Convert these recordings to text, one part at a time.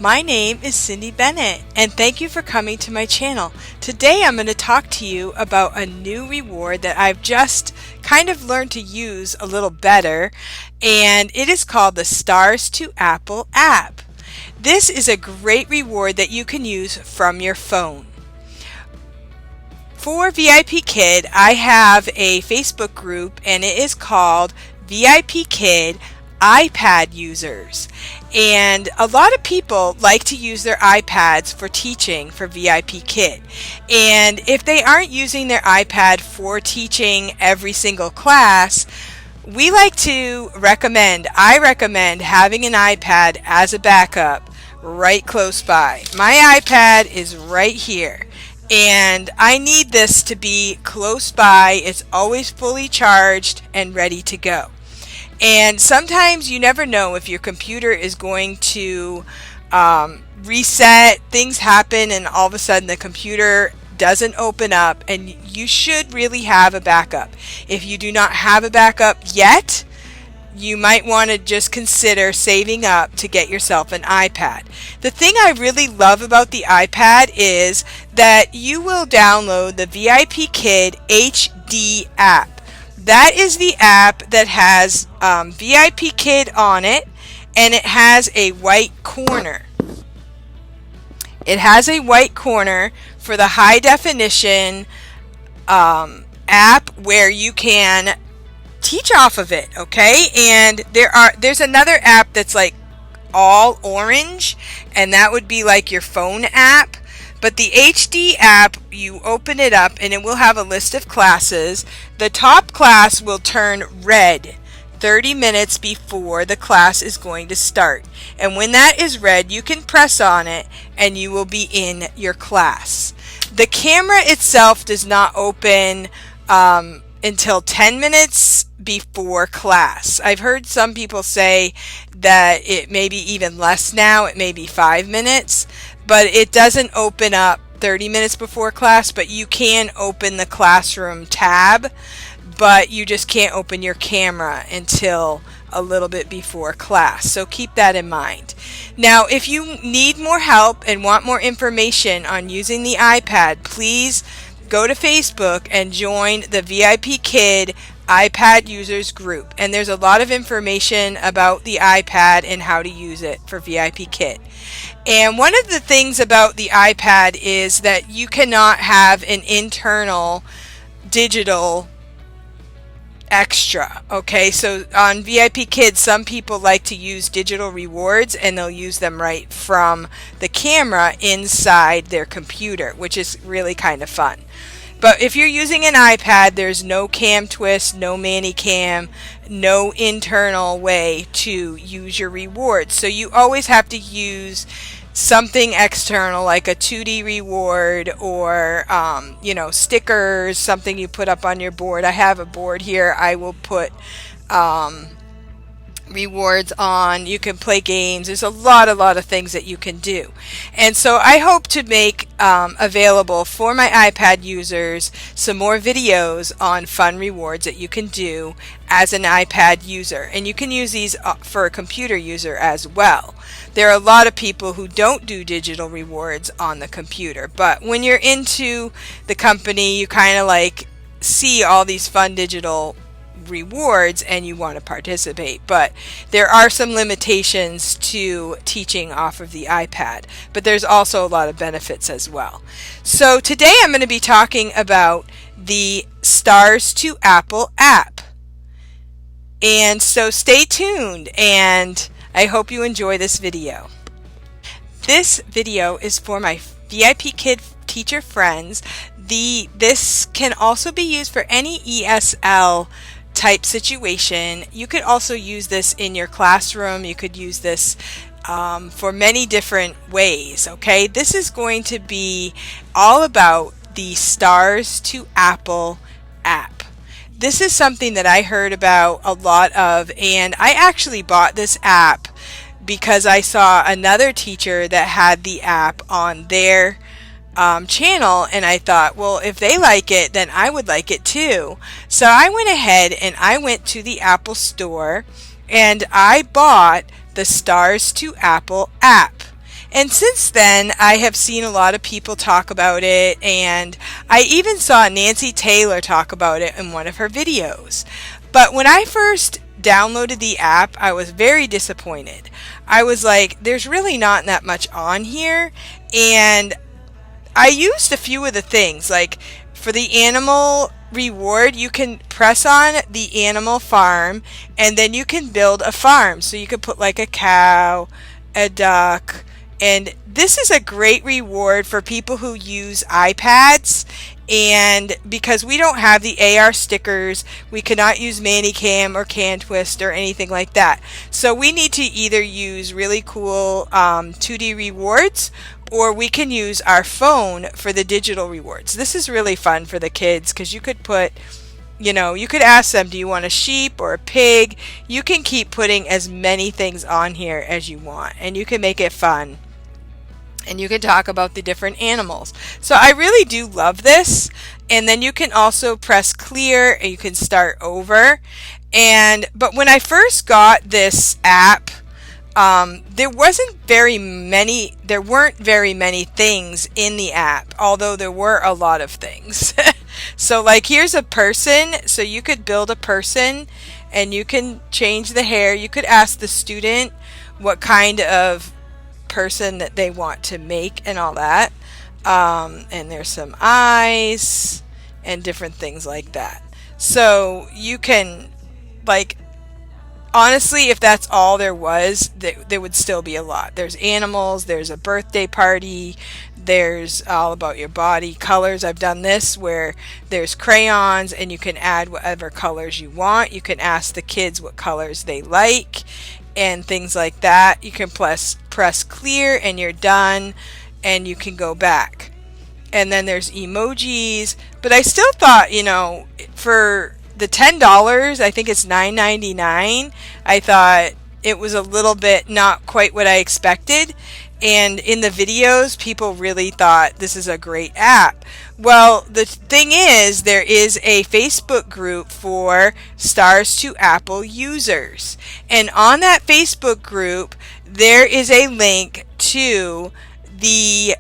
My name is Cindy Bennett, and thank you for coming to my channel. Today I'm going to talk to you about a new reward that I've just kind of learned to use a little better, and it is called the Stars to Apple app. This is a great reward that you can use from your phone. For Vipkid, I have a Facebook group, and it is called Vipkid iPad users, and a lot of people like to use their iPads for teaching for Vipkid. And if they aren't using their iPad for teaching every single class, I recommend having an iPad as a backup right close by. My iPad is right here, and I need this to be close by. It's always fully charged and ready to go. And sometimes you never know if your computer is going to reset, things happen, and all of a sudden the computer doesn't open up, and you should really have a backup. If you do not have a backup yet, you might want to just consider saving up to get yourself an iPad. The thing I really love about the iPad is that you will download the Vipkid HD app. That is the app that has Vipkid on it, and it has a white corner. It has a white corner for the high definition app where you can teach off of it, okay? And there's another app that's like all orange, and that would be like your phone app. But the HD app, you open it up and it will have a list of classes. The top class will turn red 30 minutes before the class is going to start. And when that is red, you can press on it and you will be in your class. The camera itself does not open until 10 minutes before class. I've heard some people say that it may be even less now. It may be 5 minutes. But it doesn't open up 30 minutes before class, but you can open the classroom tab, but you just can't open your camera until a little bit before class. So keep that in mind. Now, if you need more help and want more information on using the iPad, please go to Facebook and join the Vipkid iPad users group. And there's a lot of information about the iPad and how to use it for Vipkid. And one of the things about the iPad is that you cannot have an internal digital extra. Okay, so on Vipkid, some people like to use digital rewards, and they'll use them right from the camera inside their computer, which is really kind of fun. But if you're using an iPad, there's no cam twist, no ManyCam, no internal way to use your rewards. So you always have to use something external like a 2D reward or stickers, something you put up on your board. I have a board here. I will put rewards on. You can play games. There's a lot of things that you can do. And so I hope to make available for my iPad users some more videos on fun rewards that you can do as an iPad user. And you can use these for a computer user as well. There are a lot of people who don't do digital rewards on the computer, but when you're into the company, you kind of like see all these fun digital rewards and you want to participate. But there are some limitations to teaching off of the iPad, but there's also a lot of benefits as well. So today I'm going to be talking about the Stars to Apple app. And so stay tuned, and I hope you enjoy this video. This video is for my Vipkid teacher friends. This can also be used for any ESL type situation. You could also use this in your classroom. You could use this for many different ways. Okay, this is going to be all about the Stars to Apple app. This is something that I heard about a lot of, and I actually bought this app because I saw another teacher that had the app on their channel, and I thought, well, if they like it, then I would like it too. So I went ahead and I went to the Apple Store and I bought the Stars to Apple app. And since then, I have seen a lot of people talk about it, and I even saw Nancy Taylor talk about it in one of her videos. But when I first downloaded the app, I was very disappointed. I was like, there's really not that much on here, and I used a few of the things, like for the animal reward, you can press on the animal farm and then you can build a farm. So you could put like a cow, a duck, and this is a great reward for people who use iPads. And because we don't have the AR stickers, we cannot use Manicam or CanTwist or anything like that. So we need to either use really cool 2D rewards, or we can use our phone for the digital rewards. This is really fun for the kids because you could put, you could ask them, do you want a sheep or a pig? You can keep putting as many things on here as you want, and you can make it fun. And you can talk about the different animals. So I really do love this. And then you can also press clear and you can start over. But when I first got this app, there weren't very many things in the app, although there were a lot of things. So like here's a person, so you could build a person and you can change the hair. You could ask the student what kind of person that they want to make and all that. And there's some eyes and different things like that. So you can, like, honestly, if that's all there was, there would still be a lot. There's animals, there's a birthday party, there's all about your body, colors. I've done this where there's crayons and you can add whatever colors you want. You can ask the kids what colors they like and things like that. You can press clear and you're done, and you can go back. And then there's emojis, but I still thought, for the $10, I think it's $9.99. I thought it was a little bit not quite what I expected. And in the videos, people really thought this is a great app. Well, the thing is, there is a Facebook group for Stars to Apple users. And on that Facebook group, there is a link to the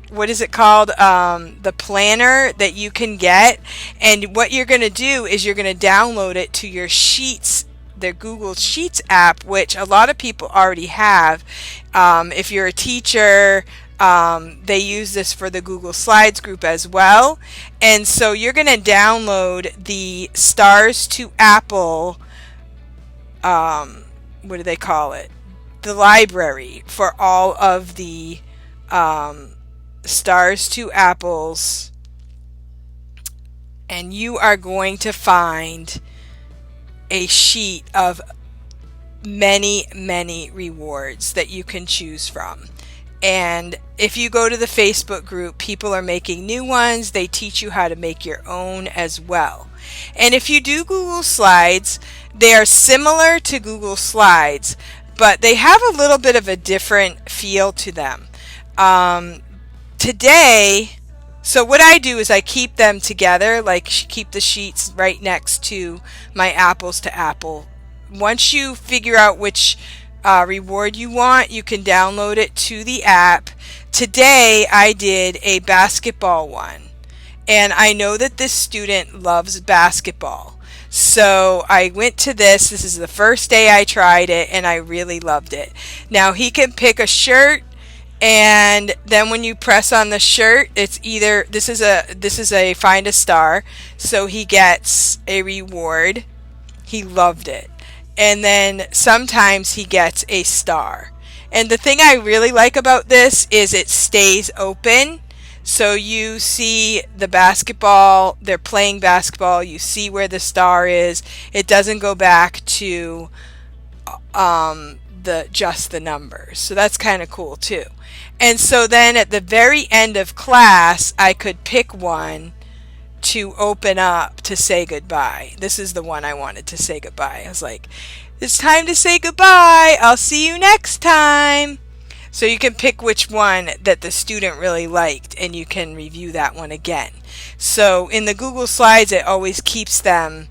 what is it called? The planner that you can get. And what you're going to do is you're going to download it to your Sheets, their Google Sheets app, which a lot of people already have. If you're a teacher, they use this for the Google Slides group as well. And so you're going to download the Stars to Apple, what do they call it? The library for all of the Stars to Apples, and you are going to find a sheet of many rewards that you can choose from. And if you go to the Facebook group, people are making new ones. They teach you how to make your own as well. And if you do Google Slides, they are similar to Google Slides, but they have a little bit of a different feel to them. Today, so what I do is I keep them together, like keep the sheets right next to my Apples to Apple. Once you figure out which reward you want, you can download it to the app. Today I did a basketball one, and I know that this student loves basketball. So I went to this. This is the first day I tried it, and I really loved it. Now he can pick a shirt, and then when you press on the shirt, it's either this is a find a star, so he gets a reward. He loved it. And then sometimes he gets a star. And the thing I really like about this is it stays open. So you see the basketball, they're playing basketball, you see where the star is. It doesn't go back to just the numbers. So that's kind of cool too. And so then at the very end of class, I could pick one to open up to say goodbye. This is the one I wanted to say goodbye. I was like, it's time to say goodbye. I'll see you next time. So you can pick which one that the student really liked, and you can review that one again. So in the Google Slides, it always keeps them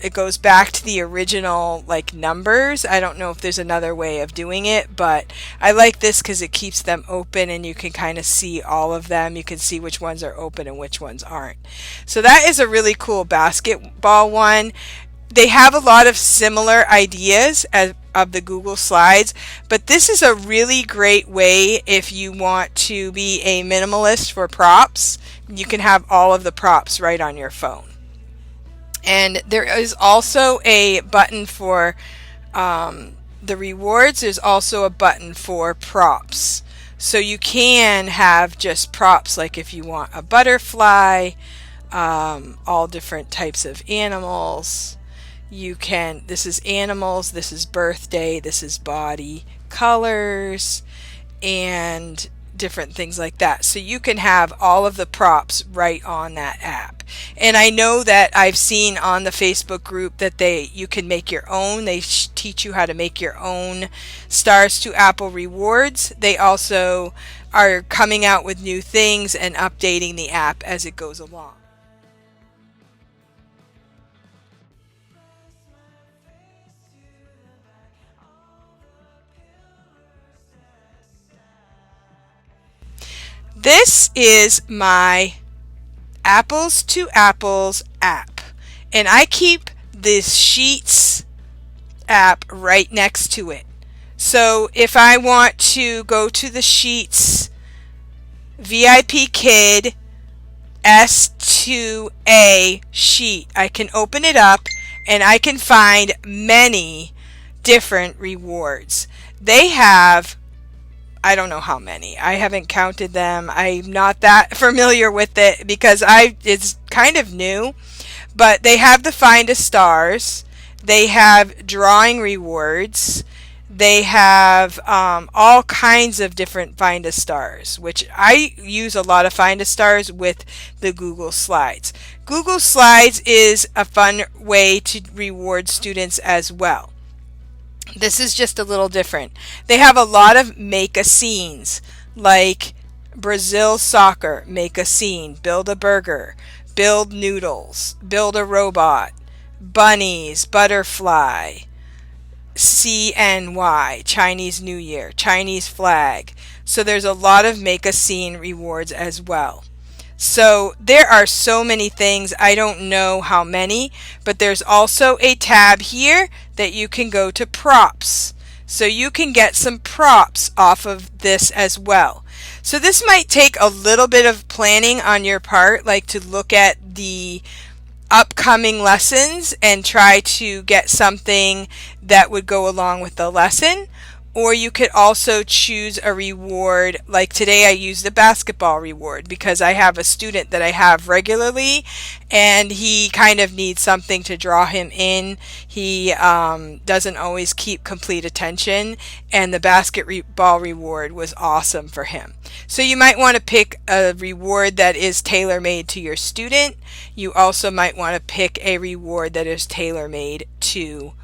it goes back to the original like numbers. I don't know if there's another way of doing it, but I like this because it keeps them open and you can kind of see all of them. You can see which ones are open and which ones aren't. So that is a really cool basketball one. They have a lot of similar ideas of the Google Slides, but this is a really great way if you want to be a minimalist for props. You can have all of the props right on your phone. And there is also a button for the rewards. There's also a button for props. So you can have just props, like if you want a butterfly, all different types of animals. You can, this is animals, this is birthday, this is body, colors, and different things like that. So you can have all of the props right on that app. And I know that I've seen on the Facebook group that you can make your own. They teach you how to make your own Stars to Apple rewards. They also are coming out with new things and updating the app as it goes along. This is my Apples to Apples app, and I keep this Sheets app right next to it. So if I want to go to the Sheets Vipkid S2A sheet, I can open it up and I can find many different rewards. They have, I don't know how many. I haven't counted them. I'm not that familiar with it because it's kind of new. But they have the Find a Stars. They have drawing rewards. They have all kinds of different Find a Stars, which I use a lot of Find a Stars with the Google Slides. Google Slides is a fun way to reward students as well. This is just a little different. They have a lot of make a scenes, like Brazil soccer, make a scene, build a burger, build noodles, build a robot, bunnies, butterfly, CNY, Chinese New Year, Chinese flag. So there's a lot of make a scene rewards as well. So there are so many things. I don't know how many, but there's also a tab here that you can go to props. So you can get some props off of this as well. So this might take a little bit of planning on your part, like to look at the upcoming lessons and try to get something that would go along with the lesson. Or you could also choose a reward. Like today I used the basketball reward because I have a student that I have regularly and he kind of needs something to draw him in. He doesn't always keep complete attention, and the basketball reward was awesome for him. So you might want to pick a reward that is tailor-made to your student. You also might want to pick a reward that is tailor-made to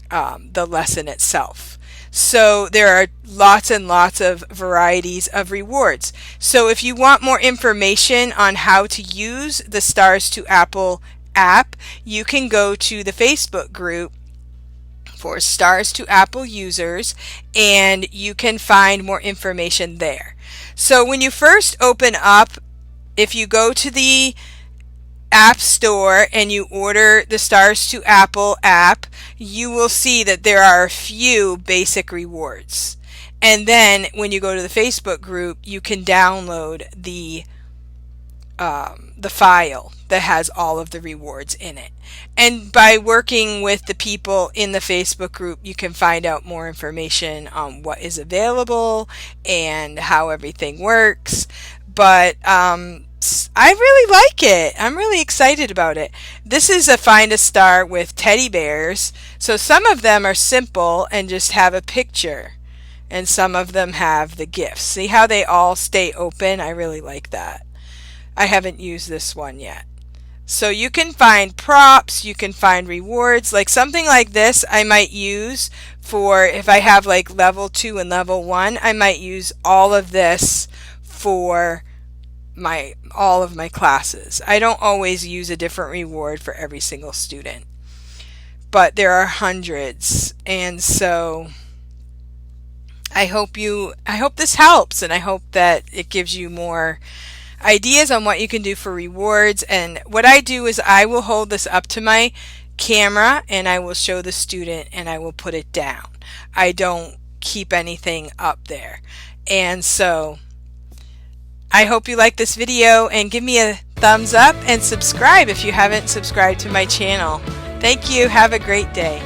the lesson itself. So there are lots and lots of varieties of rewards. So if you want more information on how to use the Stars to Apple app, you can go to the Facebook group for Stars to Apple users and you can find more information there. So when you first open up, if you go to the App Store and you order the Stars to Apple app, you will see that there are a few basic rewards. And then when you go to the Facebook group, you can download the file that has all of the rewards in it. And by working with the people in the Facebook group, you can find out more information on what is available and how everything works. But I really like it. I'm really excited about it. This is a Find a Star with teddy bears. So some of them are simple and just have a picture. And some of them have the gifts. See how they all stay open? I really like that. I haven't used this one yet. So you can find props, you can find rewards. Like something like this I might use for if I have like level 2 and level 1. I might use all of this for all of my classes. I don't always use a different reward for every single student. but there are hundreds. And so I hope this helps, and I hope that it gives you more ideas on what you can do for rewards. And what I do is I will hold this up to my camera and I will show the student and I will put it down. I don't keep anything up there. And so I hope you like this video, and give me a thumbs up and subscribe if you haven't subscribed to my channel. Thank you. Have a great day.